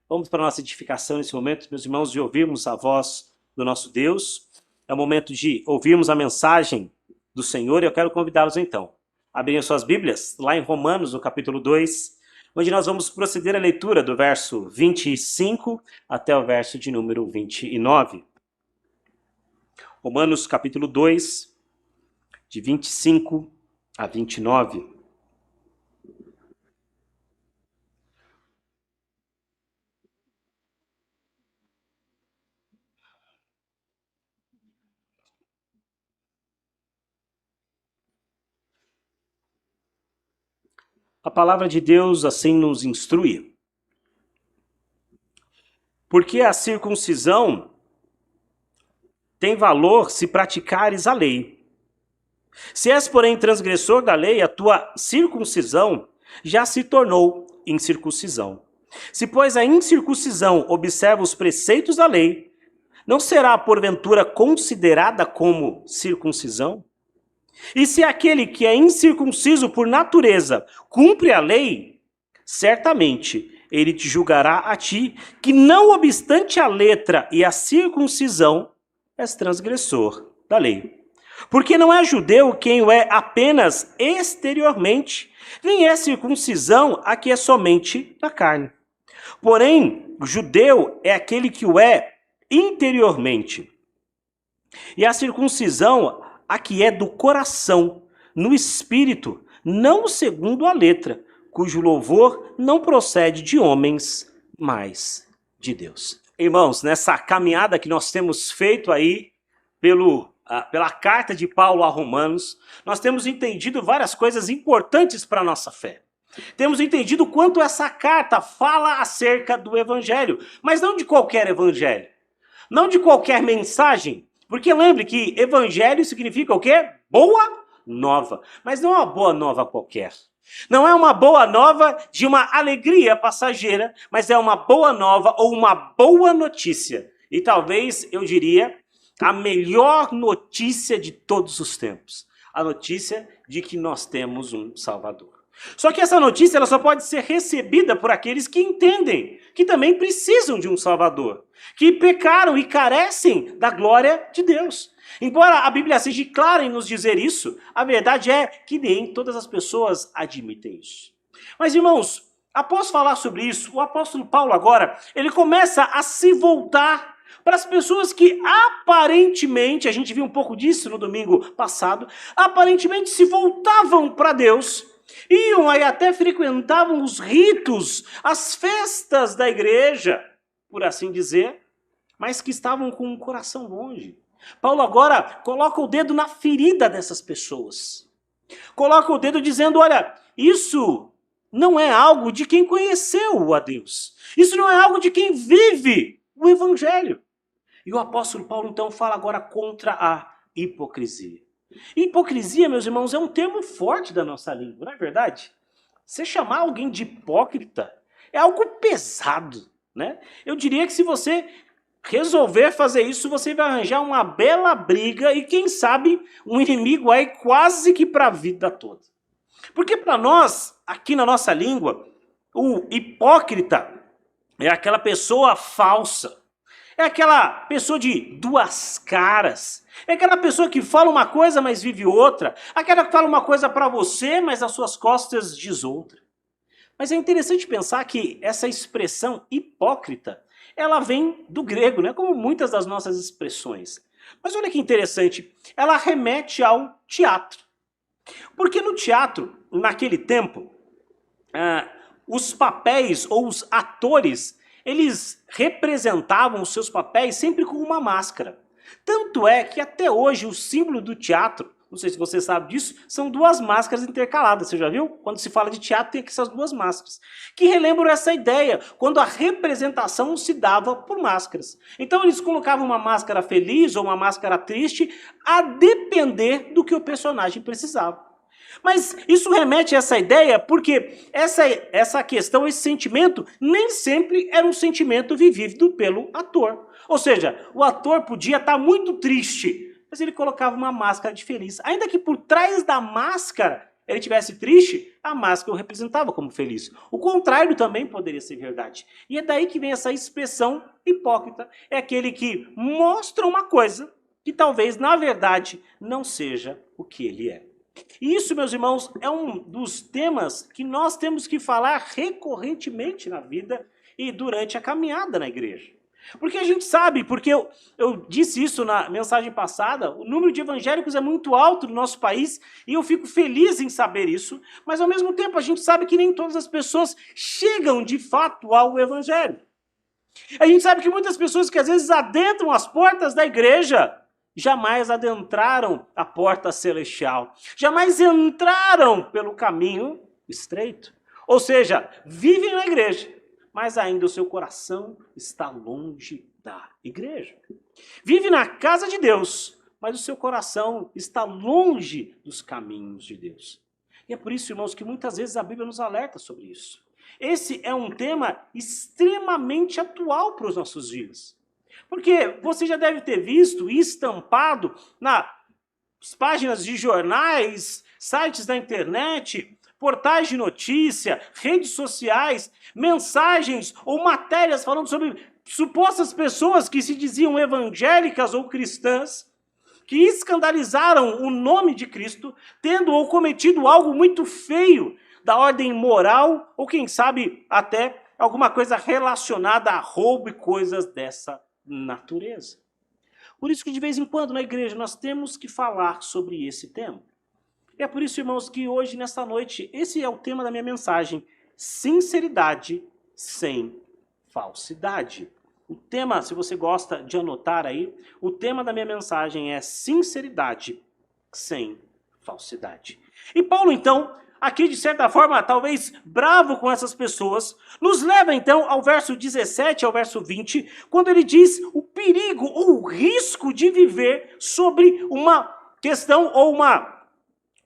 Vamos para a nossa edificação nesse momento, meus irmãos, de ouvirmos a voz do nosso Deus. É o momento de ouvirmos a mensagem do Senhor e eu quero convidá-los então a abrirem suas Bíblias, lá em Romanos, no capítulo 2, onde nós vamos proceder à leitura do verso 25 até o verso de número 29. Romanos, capítulo 2, de 25 a 29. A palavra de Deus assim nos instrui. Porque a circuncisão tem valor se praticares a lei. Se és, porém, transgressor da lei, a tua circuncisão já se tornou incircuncisão. Se, pois, a incircuncisão observa os preceitos da lei, não será, porventura, considerada como circuncisão? E se aquele que é incircunciso por natureza cumpre a lei, certamente ele te julgará a ti, que não obstante a letra e a circuncisão, és transgressor da lei. Porque não é judeu quem o é apenas exteriormente, nem é circuncisão a que é somente na carne. Porém, judeu é aquele que o é interiormente. E a circuncisão a que é do coração, no espírito, não segundo a letra, cujo louvor não procede de homens, mas de Deus. Irmãos, nessa caminhada que nós temos feito aí pela carta de Paulo a Romanos, nós temos entendido várias coisas importantes para a nossa fé. Temos entendido quanto essa carta fala acerca do evangelho, mas não de qualquer evangelho, não de qualquer mensagem, porque lembre que evangelho significa o quê? Boa nova, mas não é uma boa nova qualquer. Não é uma boa nova de uma alegria passageira, mas é uma boa nova ou uma boa notícia. E talvez, eu diria, a melhor notícia de todos os tempos. A notícia de que nós temos um Salvador. Só que essa notícia ela só pode ser recebida por aqueles que entendem que também precisam de um Salvador, que pecaram e carecem da glória de Deus. Embora a Bíblia seja clara em nos dizer isso, a verdade é que nem todas as pessoas admitem isso. Mas, irmãos, após falar sobre isso, o apóstolo Paulo agora, ele começa a se voltar para as pessoas que aparentemente, a gente viu um pouco disso no domingo passado, aparentemente se voltavam para Deus, iam aí até frequentavam os ritos, as festas da igreja, por assim dizer, mas que estavam com o coração longe. Paulo agora coloca o dedo na ferida dessas pessoas. Coloca o dedo dizendo, olha, isso não é algo de quem conheceu a Deus. Isso não é algo de quem vive o evangelho. E o apóstolo Paulo então fala agora contra a hipocrisia. Hipocrisia, meus irmãos, é um termo forte da nossa língua, não é verdade? Você chamar alguém de hipócrita é algo pesado, né? Eu diria que se você resolver fazer isso, você vai arranjar uma bela briga e quem sabe um inimigo aí quase que para a vida toda. Porque para nós, aqui na nossa língua, o hipócrita é aquela pessoa falsa. É aquela pessoa de duas caras. É aquela pessoa que fala uma coisa, mas vive outra. Aquela que fala uma coisa para você, mas às suas costas diz outra. Mas é interessante pensar que essa expressão hipócrita, ela vem do grego, né? Como muitas das nossas expressões. Mas olha que interessante, ela remete ao teatro. Porque no teatro, naquele tempo, os papéis ou os atores, eles representavam os seus papéis sempre com uma máscara. Tanto é que até hoje o símbolo do teatro, não sei se você sabe disso, são duas máscaras intercaladas, você já viu? Quando se fala de teatro tem essas duas máscaras, que relembram essa ideia, quando a representação se dava por máscaras. Então eles colocavam uma máscara feliz ou uma máscara triste, a depender do que o personagem precisava. Mas isso remete a essa ideia porque essa questão, esse sentimento, nem sempre era um sentimento vivido pelo ator. Ou seja, o ator podia estar muito triste, mas ele colocava uma máscara de feliz. Ainda que por trás da máscara ele estivesse triste, a máscara o representava como feliz. O contrário também poderia ser verdade. E é daí que vem essa expressão hipócrita. É aquele que mostra uma coisa que talvez, na verdade, não seja o que ele é. E isso, meus irmãos, é um dos temas que nós temos que falar recorrentemente na vida e durante a caminhada na igreja. Porque a gente sabe, porque eu disse isso na mensagem passada, o número de evangélicos é muito alto no nosso país e eu fico feliz em saber isso, mas ao mesmo tempo a gente sabe que nem todas as pessoas chegam de fato ao evangelho. A gente sabe que muitas pessoas que às vezes adentram as portas da igreja jamais adentraram a porta celestial, jamais entraram pelo caminho estreito. Ou seja, vivem na igreja, mas ainda o seu coração está longe da igreja. Vive na casa de Deus, mas o seu coração está longe dos caminhos de Deus. E é por isso, irmãos, que muitas vezes a Bíblia nos alerta sobre isso. Esse é um tema extremamente atual para os nossos dias. Porque você já deve ter visto e estampado nas páginas de jornais, sites da internet, portais de notícia, redes sociais, mensagens ou matérias falando sobre supostas pessoas que se diziam evangélicas ou cristãs, que escandalizaram o nome de Cristo, tendo ou cometido algo muito feio da ordem moral, ou quem sabe até alguma coisa relacionada a roubo e coisas dessa natureza. Por isso que de vez em quando na igreja nós temos que falar sobre esse tema. E é por isso, irmãos, que hoje, nesta noite, esse é o tema da minha mensagem: sinceridade sem falsidade. O tema, se você gosta de anotar aí, o tema da minha mensagem é sinceridade sem falsidade. E Paulo, então, aqui de certa forma, talvez bravo com essas pessoas, nos leva então ao verso 17 ao verso 20, quando ele diz o perigo ou o risco de viver sobre uma questão ou uma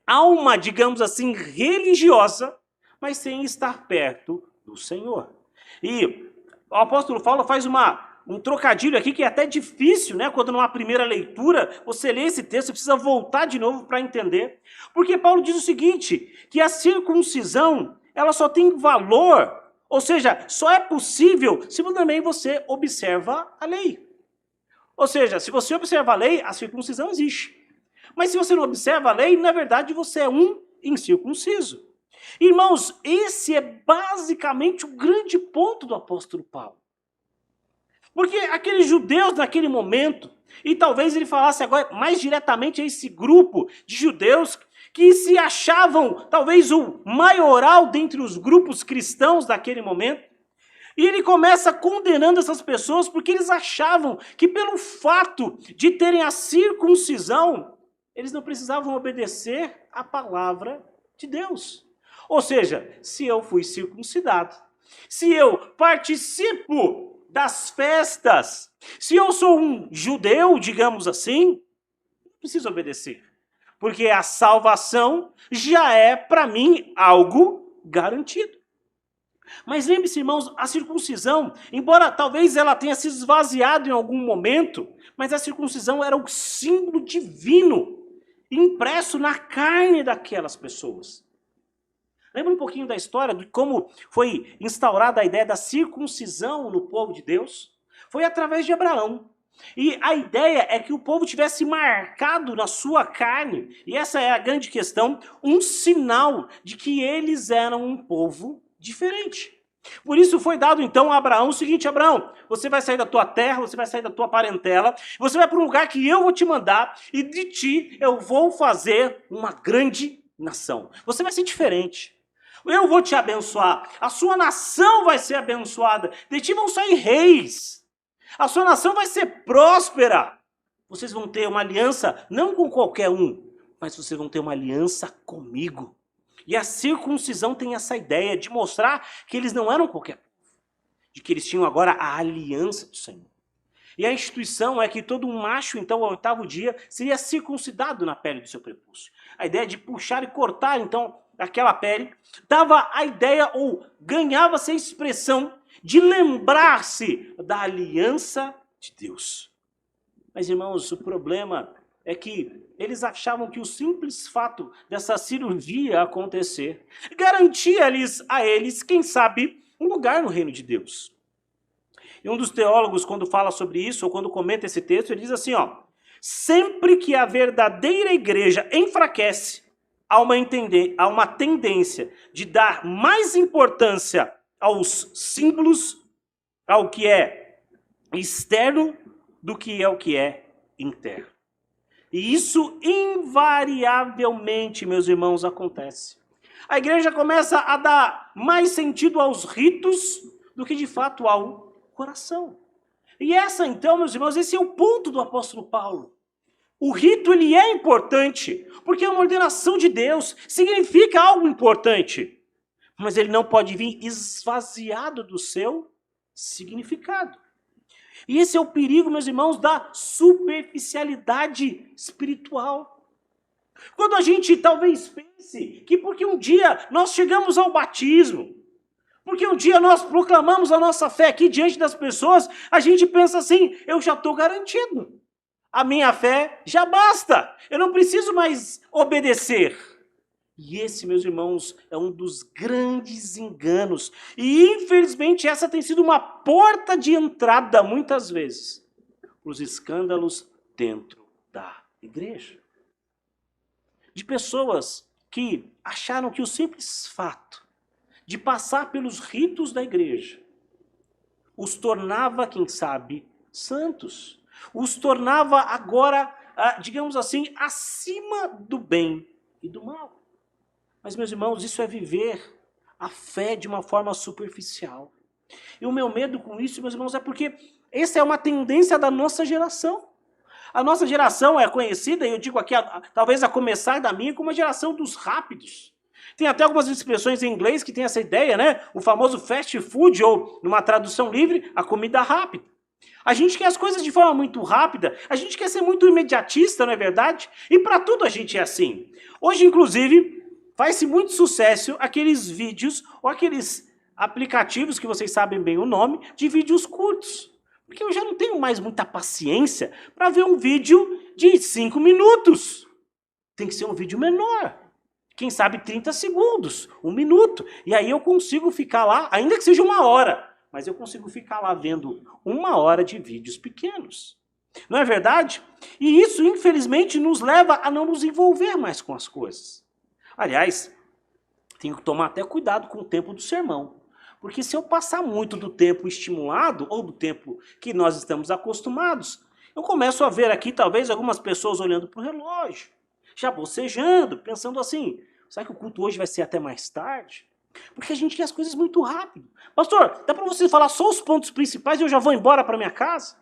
alma, digamos assim, religiosa, mas sem estar perto do Senhor. E o apóstolo Paulo faz um trocadilho aqui que é até difícil, né? Quando numa primeira leitura você lê esse texto, você precisa voltar de novo para entender. Porque Paulo diz o seguinte, que a circuncisão, ela só tem valor, ou seja, só é possível se também você observa a lei. Ou seja, se você observa a lei, a circuncisão existe. Mas se você não observa a lei, na verdade você é um incircunciso. Irmãos, esse é basicamente o grande ponto do apóstolo Paulo. Porque aqueles judeus naquele momento, e talvez ele falasse agora mais diretamente a esse grupo de judeus que se achavam talvez o maioral dentre os grupos cristãos daquele momento, e ele começa condenando essas pessoas porque eles achavam que pelo fato de terem a circuncisão, eles não precisavam obedecer à palavra de Deus. Ou seja, se eu fui circuncidado, se eu participo das festas, se eu sou um judeu, digamos assim, não preciso obedecer. Porque a salvação já é, para mim, algo garantido. Mas lembre-se, irmãos, a circuncisão, embora talvez ela tenha se esvaziado em algum momento, mas a circuncisão era o símbolo divino impresso na carne daquelas pessoas. Lembra um pouquinho da história de como foi instaurada a ideia da circuncisão no povo de Deus? Foi através de Abraão. E a ideia é que o povo tivesse marcado na sua carne, e essa é a grande questão, um sinal de que eles eram um povo diferente. Por isso foi dado então a Abraão o seguinte: Abraão, você vai sair da tua terra, você vai sair da tua parentela, você vai para um lugar que eu vou te mandar, e de ti eu vou fazer uma grande nação. Você vai ser diferente. Eu vou te abençoar, a sua nação vai ser abençoada, de ti vão sair reis, a sua nação vai ser próspera. Vocês vão ter uma aliança não com qualquer um, mas vocês vão ter uma aliança comigo. E a circuncisão tem essa ideia de mostrar que eles não eram qualquer povo, de que eles tinham agora a aliança do Senhor. E a instituição é que todo um macho, então, ao 8º dia, seria circuncidado na pele do seu prepúcio. A ideia de puxar e cortar, então, aquela pele, dava a ideia, ou ganhava-se a expressão, de lembrar-se da aliança de Deus. Mas, irmãos, o problema é que eles achavam que o simples fato dessa cirurgia acontecer garantia-lhes a eles, quem sabe, um lugar no reino de Deus. E um dos teólogos, quando fala sobre isso, ou quando comenta esse texto, ele diz assim, ó, sempre que a verdadeira igreja enfraquece, há uma tendência de dar mais importância aos símbolos, ao que é externo, do que é o que é interno. E isso invariavelmente, meus irmãos, acontece. A igreja começa a dar mais sentido aos ritos do que de fato ao coração. E então, meus irmãos, esse é o ponto do apóstolo Paulo. O rito, ele é importante, porque é uma ordenação de Deus, significa algo importante. Mas ele não pode vir esvaziado do seu significado. E esse é o perigo, meus irmãos, da superficialidade espiritual. Quando a gente talvez pense que porque um dia nós chegamos ao batismo, porque um dia nós proclamamos a nossa fé aqui diante das pessoas, a gente pensa assim, eu já estou garantido. A minha fé já basta. Eu não preciso mais obedecer. E esse, meus irmãos, é um dos grandes enganos. E infelizmente essa tem sido uma porta de entrada, muitas vezes, para os escândalos dentro da igreja. De pessoas que acharam que o simples fato de passar pelos ritos da igreja os tornava, quem sabe, santos. Os tornava agora, digamos assim, acima do bem e do mal. Mas, meus irmãos, isso é viver a fé de uma forma superficial. E o meu medo com isso, meus irmãos, é porque essa é uma tendência da nossa geração. A nossa geração é conhecida, e eu digo aqui, talvez a começar da minha, como a geração dos rápidos. Tem até algumas expressões em inglês que tem essa ideia, né? O famoso fast food, ou numa tradução livre, a comida rápida. A gente quer as coisas de forma muito rápida, a gente quer ser muito imediatista, não é verdade? E para tudo a gente é assim. Hoje, inclusive, faz-se muito sucesso aqueles vídeos ou aqueles aplicativos que vocês sabem bem o nome, de vídeos curtos. Porque eu já não tenho mais muita paciência para ver um vídeo de 5 minutos. Tem que ser um vídeo menor. Quem sabe 30 segundos, 1 minuto. E aí eu consigo ficar lá, ainda que seja 1 hora, mas eu consigo ficar lá vendo 1 hora de vídeos pequenos. Não é verdade? E isso, infelizmente, nos leva a não nos envolver mais com as coisas. Aliás, tenho que tomar até cuidado com o tempo do sermão. Porque se eu passar muito do tempo estimulado, ou do tempo que nós estamos acostumados, eu começo a ver aqui talvez algumas pessoas olhando para o relógio, já bocejando, pensando assim, será que o culto hoje vai ser até mais tarde? Porque a gente quer as coisas muito rápido. Pastor, dá para você falar só os pontos principais e eu já vou embora para minha casa?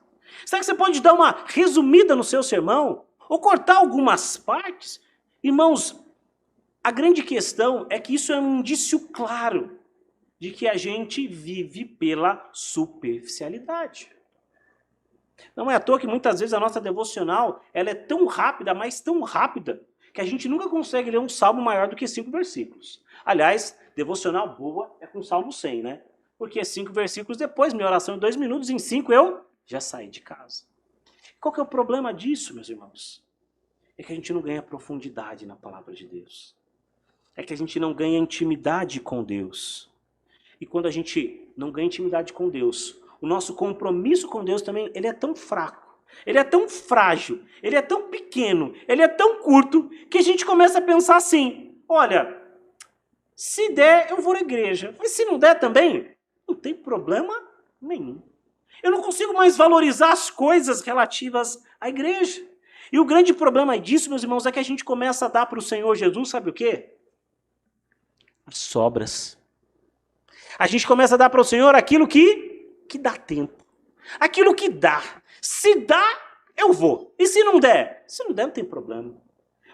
Será que você pode dar uma resumida no seu sermão? Ou cortar algumas partes? Irmãos, a grande questão é que isso é um indício claro de que a gente vive pela superficialidade. Não é à toa que muitas vezes a nossa devocional ela é tão rápida, mas tão rápida, que a gente nunca consegue ler um salmo maior do que 5 versículos. Aliás, devocional boa é com salmo 100, né? Porque 5 versículos depois, minha oração em 2 minutos, em 5 eu já saí de casa. Qual que é o problema disso, meus irmãos? É que a gente não ganha profundidade na palavra de Deus. É que a gente não ganha intimidade com Deus. E quando a gente não ganha intimidade com Deus, o nosso compromisso com Deus também, ele é tão fraco, ele é tão frágil, ele é tão pequeno, ele é tão curto, que a gente começa a pensar assim, olha, se der, eu vou à igreja, mas se não der também, não tem problema nenhum. Eu não consigo mais valorizar as coisas relativas à igreja. E o grande problema disso, meus irmãos, é que a gente começa a dar para o Senhor Jesus, sabe o quê? As sobras. A gente começa a dar para o Senhor aquilo que dá tempo. Aquilo que dá. Se dá, eu vou. E se não der? Se não der, não tem problema.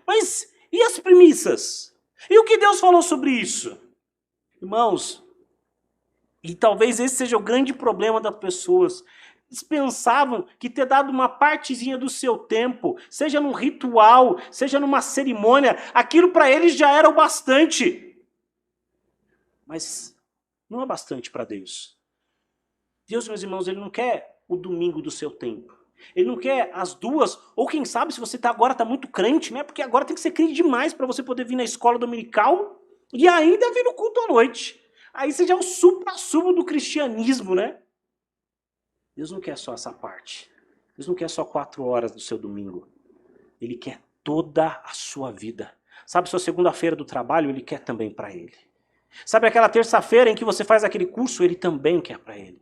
Mas e as premissas? E o que Deus falou sobre isso? Irmãos, e talvez esse seja o grande problema das pessoas. Eles pensavam que ter dado uma partezinha do seu tempo, seja num ritual, seja numa cerimônia, aquilo para eles já era o bastante. Mas não é bastante para Deus. Deus, meus irmãos, ele não quer o domingo do seu tempo. Ele não quer as duas, ou quem sabe se você agora está muito crente, né? Porque agora tem que ser crente demais para você poder vir na escola dominical e ainda vir no culto à noite. Aí você já é o supra-sumo do cristianismo, né? Deus não quer só essa parte. Deus não quer só 4 horas do seu domingo. Ele quer toda a sua vida. Sabe, sua segunda-feira do trabalho, Ele quer também para Ele. Sabe aquela terça-feira em que você faz aquele curso, Ele também quer para Ele.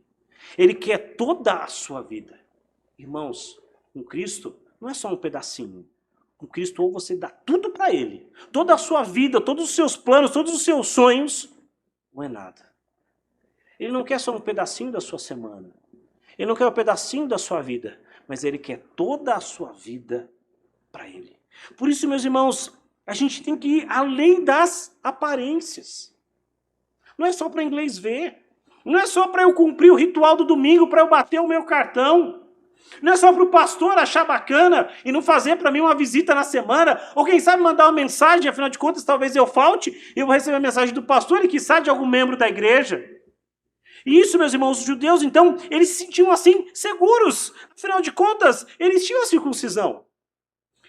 Ele quer toda a sua vida. Irmãos, com Cristo não é só um pedacinho. Com Cristo ou você dá tudo para Ele. Toda a sua vida, todos os seus planos, todos os seus sonhos, não é nada. Ele não quer só um pedacinho da sua semana. Ele não quer um pedacinho da sua vida. Mas Ele quer toda a sua vida para Ele. Por isso, meus irmãos, a gente tem que ir além das aparências. Não é só para inglês ver. Não é só para eu cumprir o ritual do domingo, para eu bater o meu cartão. Não é só para o pastor achar bacana e não fazer para mim uma visita na semana. Ou quem sabe mandar uma mensagem, afinal de contas talvez eu falte e eu vou receber a mensagem do pastor e quiçá de algum membro da igreja. E isso, meus irmãos, os judeus, então, eles se sentiam assim, seguros. Afinal de contas, eles tinham a circuncisão.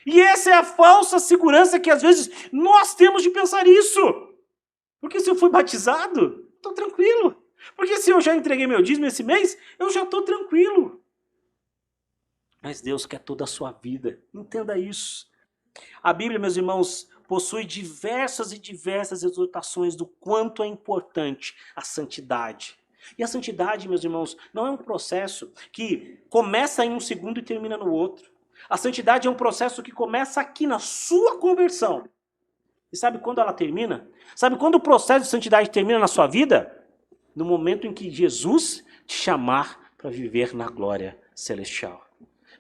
E essa é a falsa segurança que às vezes nós temos de pensar isso. Porque se eu fui batizado, estou tranquilo. Porque se eu já entreguei meu dízimo esse mês, eu já estou tranquilo. Mas Deus quer toda a sua vida. Entenda isso. A Bíblia, meus irmãos, possui diversas e diversas exortações do quanto é importante a santidade. E a santidade, meus irmãos, não é um processo que começa em um segundo e termina no outro. A santidade é um processo que começa aqui na sua conversão. E sabe quando ela termina? Sabe quando o processo de santidade termina na sua vida? No momento em que Jesus te chamar para viver na glória celestial.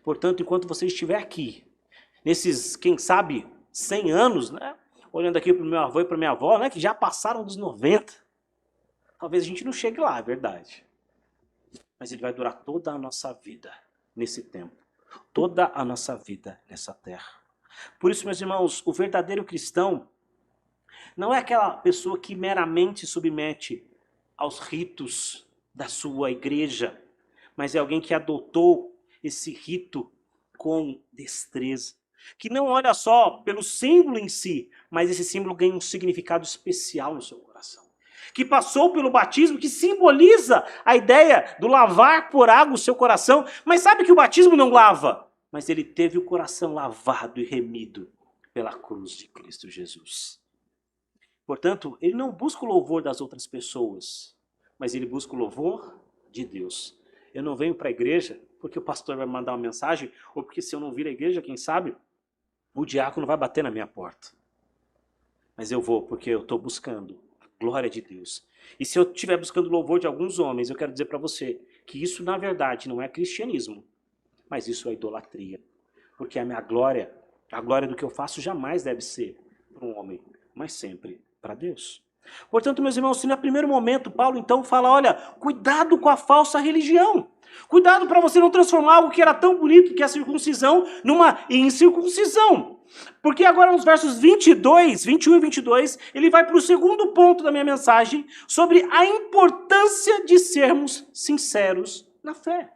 Portanto, enquanto você estiver aqui, nesses, quem sabe, 100 anos, né? Olhando aqui para o meu avô e para minha avó, né? Que já passaram dos 90. Talvez a gente não chegue lá, é verdade. Mas ele vai durar toda a nossa vida nesse tempo. Toda a nossa vida nessa terra. Por isso, meus irmãos, o verdadeiro cristão não é aquela pessoa que meramente submete aos ritos da sua igreja, mas é alguém que adotou esse rito com destreza. Que não olha só pelo símbolo em si, mas esse símbolo ganha um significado especial no seu coração. Que passou pelo batismo, que simboliza a ideia do lavar por água o seu coração. Mas sabe que o batismo não lava? Mas ele teve o coração lavado e remido pela cruz de Cristo Jesus. Portanto, ele não busca o louvor das outras pessoas, mas ele busca o louvor de Deus. Eu não venho para a igreja porque o pastor vai mandar uma mensagem, ou porque se eu não vir à igreja, quem sabe, o diácono vai bater na minha porta. Mas eu vou porque eu estou buscando a glória de Deus. E se eu estiver buscando o louvor de alguns homens, eu quero dizer para você que isso na verdade não é cristianismo, mas isso é idolatria. Porque a minha glória, a glória do que eu faço jamais deve ser para um homem, mas sempre para Deus. Portanto, meus irmãos, se no primeiro momento Paulo então fala, olha, cuidado com a falsa religião. Cuidado para você não transformar algo que era tão bonito, que é a circuncisão, numa incircuncisão. Porque agora nos versos 22, 21 e 22, ele vai para o segundo ponto da minha mensagem, sobre a importância de sermos sinceros na fé.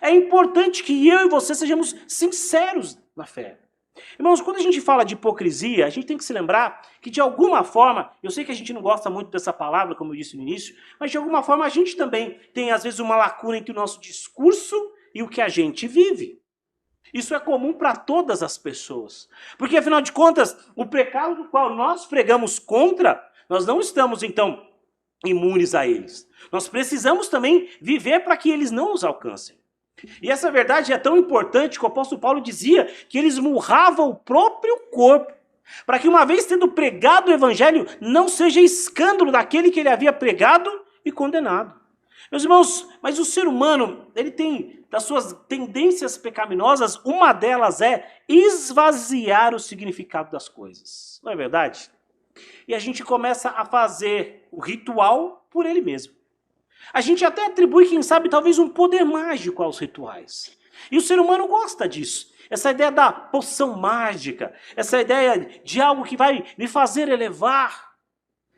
É importante que eu e você sejamos sinceros na fé. Irmãos, quando a gente fala de hipocrisia, a gente tem que se lembrar que de alguma forma, eu sei que a gente não gosta muito dessa palavra, como eu disse no início, mas de alguma forma a gente também tem às vezes uma lacuna entre o nosso discurso e o que a gente vive. Isso é comum para todas as pessoas. Porque afinal de contas, o pecado do qual nós pregamos contra, nós não estamos então imunes a eles. Nós precisamos também viver para que eles não nos alcancem. E essa verdade é tão importante que o apóstolo Paulo dizia que eles murravam o próprio corpo, para que uma vez tendo pregado o evangelho, não seja escândalo daquele que ele havia pregado e condenado. Meus irmãos, mas o ser humano, ele tem das suas tendências pecaminosas, uma delas é esvaziar o significado das coisas. Não é verdade? E a gente começa a fazer o ritual por ele mesmo. A gente até atribui, quem sabe, talvez um poder mágico aos rituais. E o ser humano gosta disso. Essa ideia da poção mágica, essa ideia de algo que vai me fazer elevar.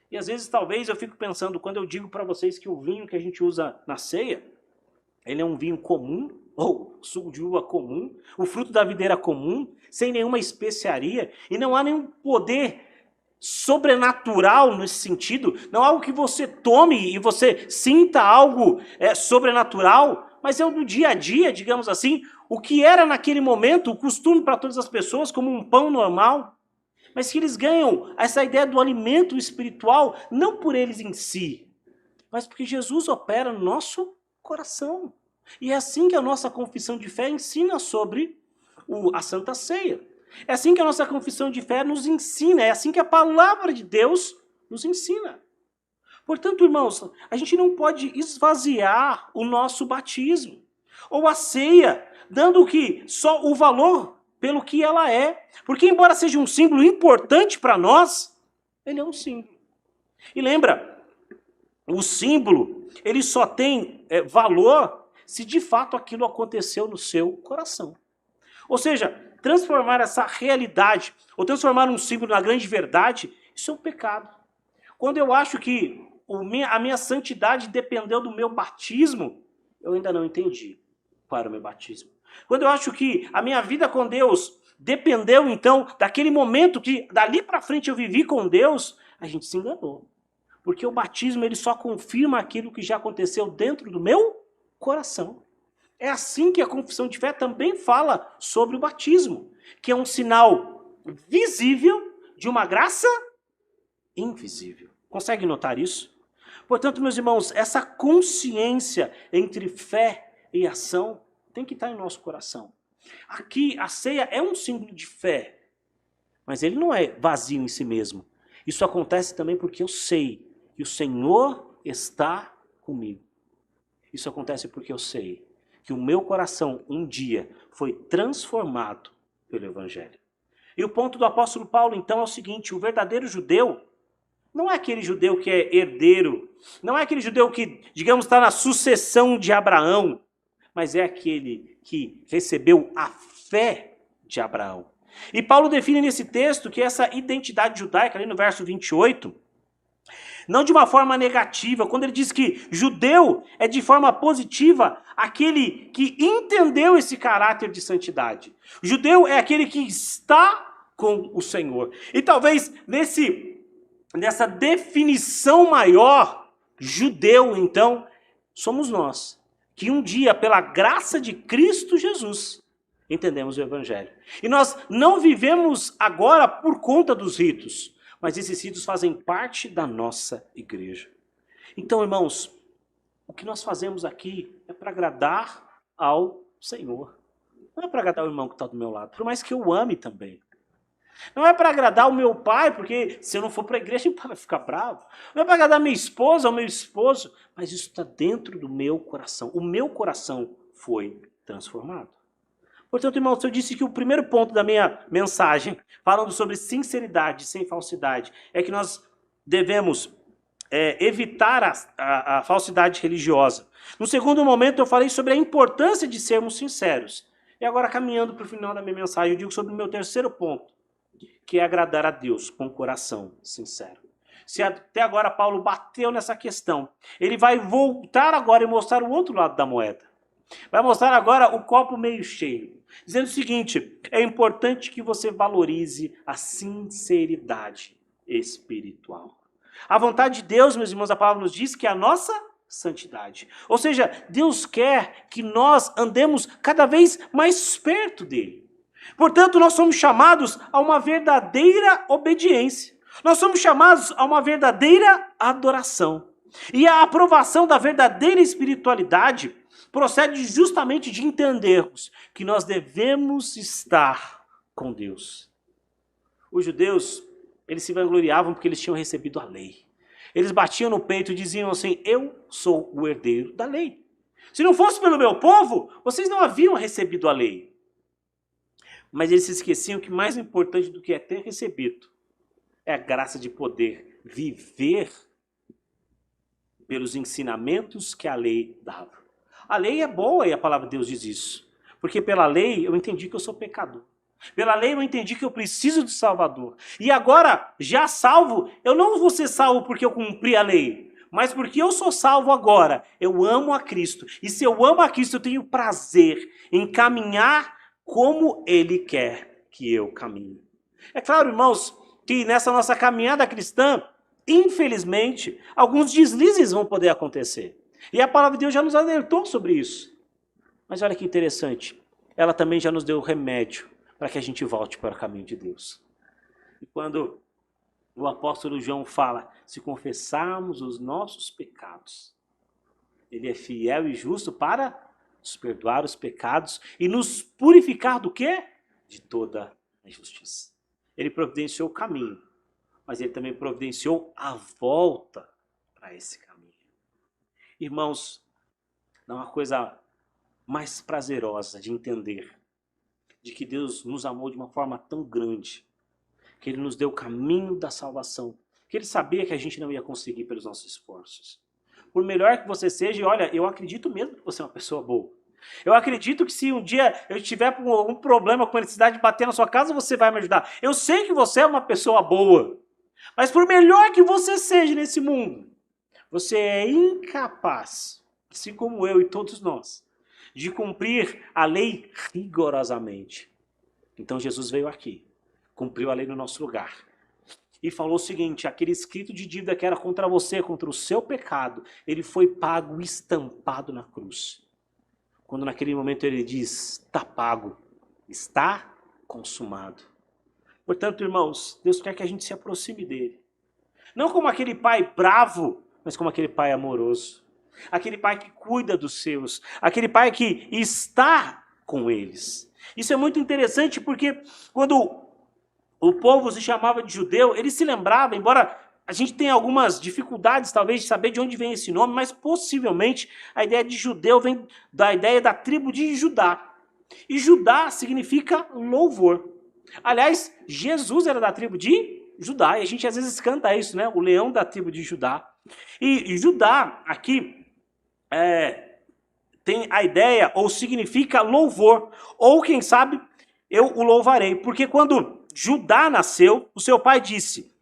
E às vezes, talvez, eu fico pensando, quando eu digo para vocês que o vinho que a gente usa na ceia, ele é um vinho comum, ou suco de uva comum, o fruto da videira comum, sem nenhuma especiaria, e não há nenhum poder sobrenatural nesse sentido, não é algo que você tome e você sinta algo sobrenatural, mas é o do dia a dia, digamos assim, o que era naquele momento o costume para todas as pessoas como um pão normal, mas que eles ganham essa ideia do alimento espiritual não por eles em si, mas porque Jesus opera no nosso coração. E é assim que a nossa confissão de fé ensina sobre a Santa Ceia. É assim que a nossa confissão de fé nos ensina, é assim que a palavra de Deus nos ensina. Portanto, irmãos, a gente não pode esvaziar o nosso batismo, ou a ceia, dando só o valor pelo que ela é. Porque embora seja um símbolo importante para nós, ele é um símbolo. E lembra, o símbolo, ele só tem valor se de fato aquilo aconteceu no seu coração. Ou seja, transformar essa realidade, ou transformar um símbolo na grande verdade, isso é um pecado. Quando eu acho que a minha santidade dependeu do meu batismo, eu ainda não entendi qual era o meu batismo. Quando eu acho que a minha vida com Deus dependeu, então, daquele momento que dali para frente eu vivi com Deus, a gente se enganou. Porque o batismo ele só confirma aquilo que já aconteceu dentro do meu coração. É assim que a confissão de fé também fala sobre o batismo, que é um sinal visível de uma graça invisível. Consegue notar isso? Portanto, meus irmãos, essa consciência entre fé e ação tem que estar em nosso coração. Aqui, a ceia é um símbolo de fé, mas ele não é vazio em si mesmo. Isso acontece também porque eu sei que o Senhor está comigo. Isso acontece porque eu sei que o meu coração um dia foi transformado pelo Evangelho. E o ponto do apóstolo Paulo então é o seguinte: o verdadeiro judeu não é aquele judeu que é herdeiro, não é aquele judeu que, digamos, está na sucessão de Abraão, mas é aquele que recebeu a fé de Abraão. E Paulo define nesse texto que essa identidade judaica, ali no verso 28, não de uma forma negativa, quando ele diz que judeu é de forma positiva aquele que entendeu esse caráter de santidade. Judeu é aquele que está com o Senhor. E talvez nessa definição maior, judeu então, somos nós, que um dia, pela graça de Cristo Jesus, entendemos o Evangelho. E nós não vivemos agora por conta dos ritos, mas esses ritos fazem parte da nossa igreja. Então, irmãos, o que nós fazemos aqui é para agradar ao Senhor. Não é para agradar o irmão que está do meu lado, por mais que eu ame também. Não é para agradar o meu pai, porque se eu não for para a igreja, meu pai vai ficar bravo. Não é para agradar minha esposa ou meu esposo, mas isso está dentro do meu coração. O meu coração foi transformado. Portanto, irmãos, eu disse que o primeiro ponto da minha mensagem, falando sobre sinceridade sem falsidade, é que nós devemos evitar a falsidade religiosa. No segundo momento, eu falei sobre a importância de sermos sinceros. E agora, caminhando para o final da minha mensagem, eu digo sobre o meu terceiro ponto, que é agradar a Deus com o coração sincero. Se até agora Paulo bateu nessa questão, ele vai voltar agora e mostrar o outro lado da moeda. Vai mostrar agora o copo meio cheio, dizendo o seguinte: é importante que você valorize a sinceridade espiritual. A vontade de Deus, meus irmãos, a palavra nos diz que é a nossa santidade. Ou seja, Deus quer que nós andemos cada vez mais perto dele. Portanto, nós somos chamados a uma verdadeira obediência. Nós somos chamados a uma verdadeira adoração. E a aprovação da verdadeira espiritualidade procede justamente de entendermos que nós devemos estar com Deus. Os judeus, eles se vangloriavam porque eles tinham recebido a lei. Eles batiam no peito e diziam assim: eu sou o herdeiro da lei. Se não fosse pelo meu povo, vocês não haviam recebido a lei. Mas eles se esqueciam que mais importante do que é ter recebido é a graça de poder viver pelos ensinamentos que a lei dava. A lei é boa e a palavra de Deus diz isso. Porque pela lei eu entendi que eu sou pecador. Pela lei eu entendi que eu preciso de Salvador. E agora, já salvo, eu não vou ser salvo porque eu cumpri a lei, Mas porque eu sou salvo agora, eu amo a Cristo. E se eu amo a Cristo, eu tenho prazer em caminhar como Ele quer que eu caminhe. É claro, irmãos, que nessa nossa caminhada cristã, infelizmente, alguns deslizes vão poder acontecer. E a palavra de Deus já nos alertou sobre isso. Mas olha que interessante, ela também já nos deu o remédio para que a gente volte para o caminho de Deus. E quando o apóstolo João fala, se confessarmos os nossos pecados, ele é fiel e justo para nos perdoar os pecados e nos purificar do quê? De toda a injustiça. Ele providenciou o caminho, mas ele também providenciou a volta para esse caminho. Irmãos, não há uma coisa mais prazerosa de entender de que Deus nos amou de uma forma tão grande, que Ele nos deu o caminho da salvação, que Ele sabia que a gente não ia conseguir pelos nossos esforços. Por melhor que você seja, e olha, eu acredito mesmo que você é uma pessoa boa. Eu acredito que se um dia eu tiver com algum problema, com a necessidade de bater na sua casa, você vai me ajudar. Eu sei que você é uma pessoa boa. Mas por melhor que você seja nesse mundo, você é incapaz, assim como eu e todos nós, de cumprir a lei rigorosamente. Então Jesus veio aqui, cumpriu a lei no nosso lugar. E falou o seguinte, aquele escrito de dívida que era contra você, contra o seu pecado, ele foi pago, estampado na cruz. Quando naquele momento ele diz, está pago, está consumado. Portanto, irmãos, Deus quer que a gente se aproxime dele. Não como aquele pai bravo, mas como aquele pai amoroso. Aquele pai que cuida dos seus. Aquele pai que está com eles. Isso é muito interessante porque quando o povo se chamava de judeu, ele se lembrava, embora a gente tenha algumas dificuldades talvez de saber de onde vem esse nome, mas possivelmente a ideia de judeu vem da ideia da tribo de Judá. E Judá significa louvor. Aliás, Jesus era da tribo de Judá, e a gente às vezes canta isso, né? O leão da tribo de Judá. E Judá aqui tem a ideia, ou significa louvor, ou quem sabe, eu o louvarei. Porque quando Judá nasceu, o seu pai disse,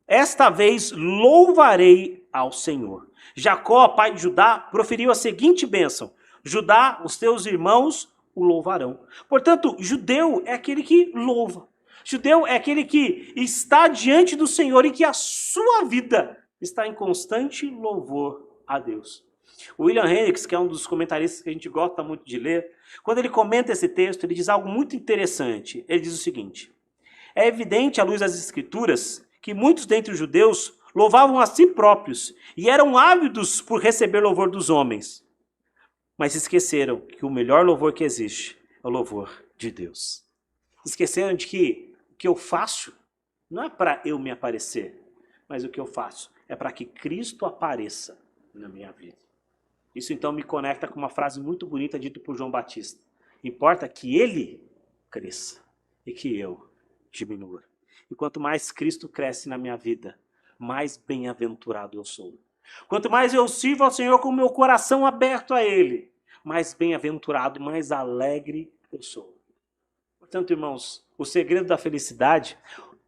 esta vez louvarei ao Senhor. Jacó, pai de Judá, proferiu a seguinte bênção, Judá, os teus irmãos o louvarão. Portanto, judeu é aquele que louva. Judeu é aquele que está diante do Senhor e que a sua vida está em constante louvor a Deus. O William Hendricks, que é um dos comentaristas que a gente gosta muito de ler, quando ele comenta esse texto, ele diz algo muito interessante. Ele diz o seguinte, é evidente à luz das Escrituras que muitos dentre os judeus louvavam a si próprios e eram ávidos por receber louvor dos homens. Mas esqueceram que o melhor louvor que existe é o louvor de Deus. Esqueceram de que o que eu faço não é para eu me aparecer, mas o que eu faço é para que Cristo apareça na minha vida. Isso então me conecta com uma frase muito bonita dita por João Batista. Importa que ele cresça e que eu diminua. E quanto mais Cristo cresce na minha vida, mais bem-aventurado eu sou. Quanto mais eu sirvo ao Senhor com o meu coração aberto a Ele, mais bem-aventurado, mais alegre eu sou. Portanto, irmãos, o segredo da felicidade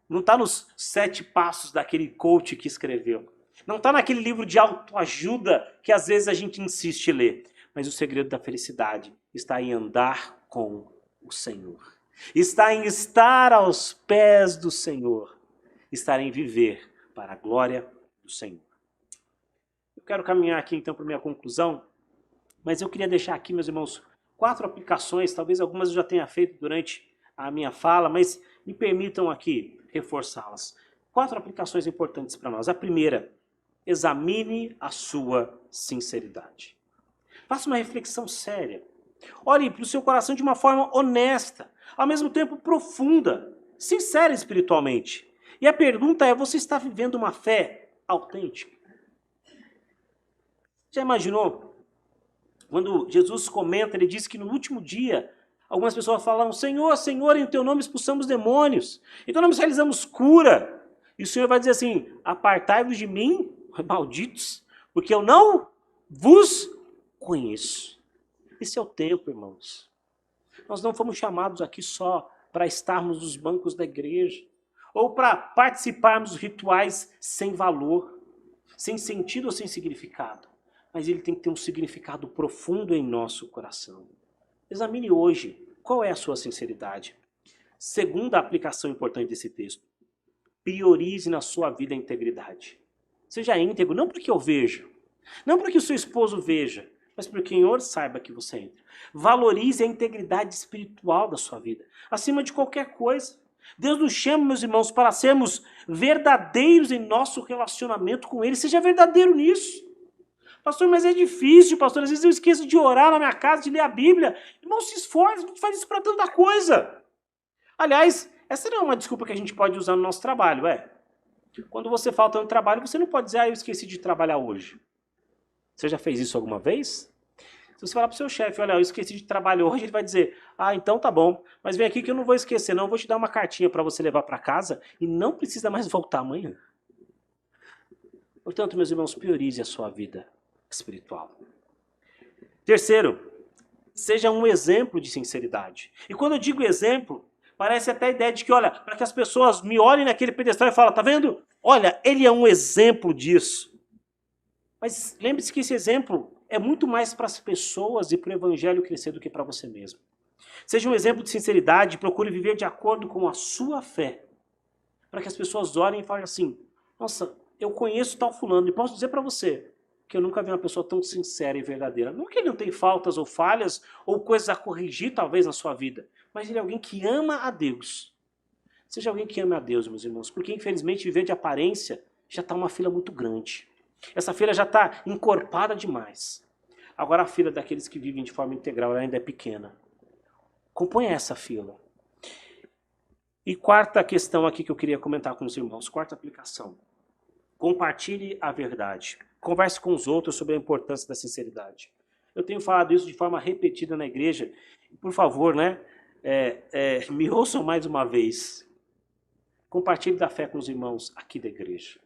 não está nos 7 passos daquele coach que escreveu. Não está naquele livro de autoajuda que às vezes a gente insiste em ler. Mas o segredo da felicidade está em andar com o Senhor. Está em estar aos pés do Senhor. Está em viver para a glória do Senhor. Eu quero caminhar aqui então para a minha conclusão, mas eu queria deixar aqui, meus irmãos, 4 aplicações, talvez algumas eu já tenha feito durante a minha fala, mas me permitam aqui reforçá-las. 4 aplicações importantes para nós. A primeira, examine a sua sinceridade. Faça uma reflexão séria. Olhe para o seu coração de uma forma honesta, ao mesmo tempo profunda, sincera espiritualmente. E a pergunta é, você está vivendo uma fé autêntica? Já imaginou? Quando Jesus comenta, ele diz que no último dia, algumas pessoas falam, Senhor, Senhor, em teu nome expulsamos demônios, em teu nome realizamos cura. E o Senhor vai dizer assim, apartai-vos de mim, malditos, porque eu não vos conheço. Esse é o tempo, irmãos. Nós não fomos chamados aqui só para estarmos nos bancos da igreja, ou para participarmos dos rituais sem valor. sem sentido ou sem significado, mas ele tem que ter um significado profundo em nosso coração. Examine hoje qual é a sua sinceridade. Segunda aplicação importante desse texto: priorize na sua vida a integridade. Seja íntegro, não porque eu veja, não para que o seu esposo veja, mas para que o Senhor saiba que você é íntegro. Valorize a integridade espiritual da sua vida, acima de qualquer coisa. Deus nos chama, meus irmãos, para sermos verdadeiros em nosso relacionamento com Ele. Seja verdadeiro nisso. Pastor, mas é difícil, pastor. Às vezes eu esqueço de orar na minha casa, de ler a Bíblia. Irmão, se esforce, a gente faz isso para tanta coisa. Aliás, essa não é uma desculpa que a gente pode usar no nosso trabalho, é? Quando você falta no trabalho, você não pode dizer, eu esqueci de trabalhar hoje. Você já fez isso alguma vez? Se você falar para o seu chefe, olha, eu esqueci de trabalhar hoje, ele vai dizer, então tá bom, mas vem aqui que eu não vou esquecer, não, eu vou te dar uma cartinha para você levar para casa e não precisa mais voltar amanhã. Portanto, meus irmãos, priorize a sua vida espiritual. Terceiro, seja um exemplo de sinceridade. E quando eu digo exemplo, parece até a ideia de que, olha, para que as pessoas me olhem naquele pedestal e falem, tá vendo? Olha, ele é um exemplo disso. Mas lembre-se que esse exemplo é muito mais para as pessoas e para o evangelho crescer do que para você mesmo. Seja um exemplo de sinceridade e procure viver de acordo com a sua fé. Para que as pessoas olhem e falem assim, nossa, eu conheço tal fulano e posso dizer para você que eu nunca vi uma pessoa tão sincera e verdadeira. Não que ele não tem faltas ou falhas ou coisas a corrigir talvez na sua vida, mas ele é alguém que ama a Deus. Seja alguém que ama a Deus, meus irmãos, porque infelizmente viver de aparência já está uma fila muito grande. Essa fila já está encorpada demais. Agora a fila daqueles que vivem de forma integral ainda é pequena. Componha essa fila. E quarta questão aqui que eu queria comentar com os irmãos, quarta aplicação. Compartilhe a verdade. Converse com os outros sobre a importância da sinceridade. Eu tenho falado isso de forma repetida na igreja. Por favor, me ouçam mais uma vez. Compartilhe da fé com os irmãos aqui da igreja.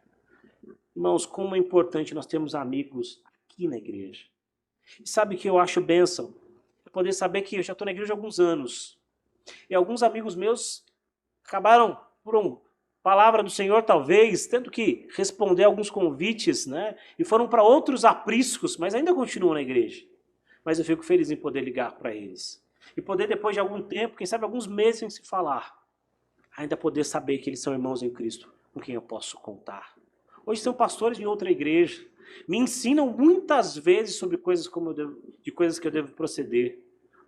Irmãos, como é importante nós termos amigos aqui na igreja. E sabe o que eu acho bênção? É poder saber que eu já estou na igreja há alguns anos. E alguns amigos meus acabaram, por uma palavra do Senhor talvez, tendo que responder alguns convites, né? E foram para outros apriscos, mas ainda continuam na igreja. Mas eu fico feliz em poder ligar para eles. E poder depois de algum tempo, quem sabe alguns meses sem se falar, ainda poder saber que eles são irmãos em Cristo, com quem eu posso contar. Hoje são pastores em outra igreja. Me ensinam muitas vezes sobre coisas que eu devo proceder.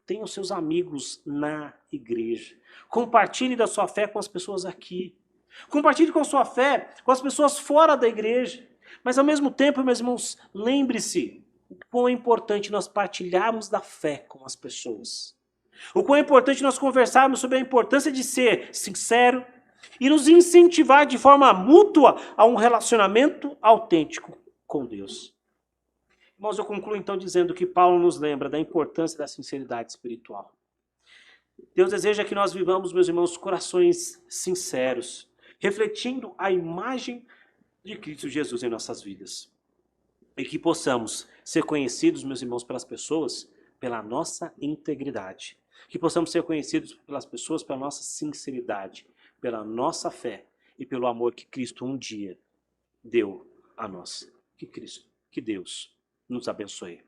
Tenham seus amigos na igreja. Compartilhe da sua fé com as pessoas aqui. Compartilhe com a sua fé com as pessoas fora da igreja. Mas ao mesmo tempo, meus irmãos, lembre-se o quão é importante nós partilharmos da fé com as pessoas. O quão é importante nós conversarmos sobre a importância de ser sincero, e nos incentivar de forma mútua a um relacionamento autêntico com Deus. Irmãos, eu concluo então dizendo que Paulo nos lembra da importância da sinceridade espiritual. Deus deseja que nós vivamos, meus irmãos, corações sinceros, refletindo a imagem de Cristo Jesus em nossas vidas. E que possamos ser conhecidos, meus irmãos, pelas pessoas, pela nossa integridade. Que possamos ser conhecidos pelas pessoas pela nossa sinceridade, pela nossa fé e pelo amor que Cristo um dia deu a nós. Que Deus nos abençoe.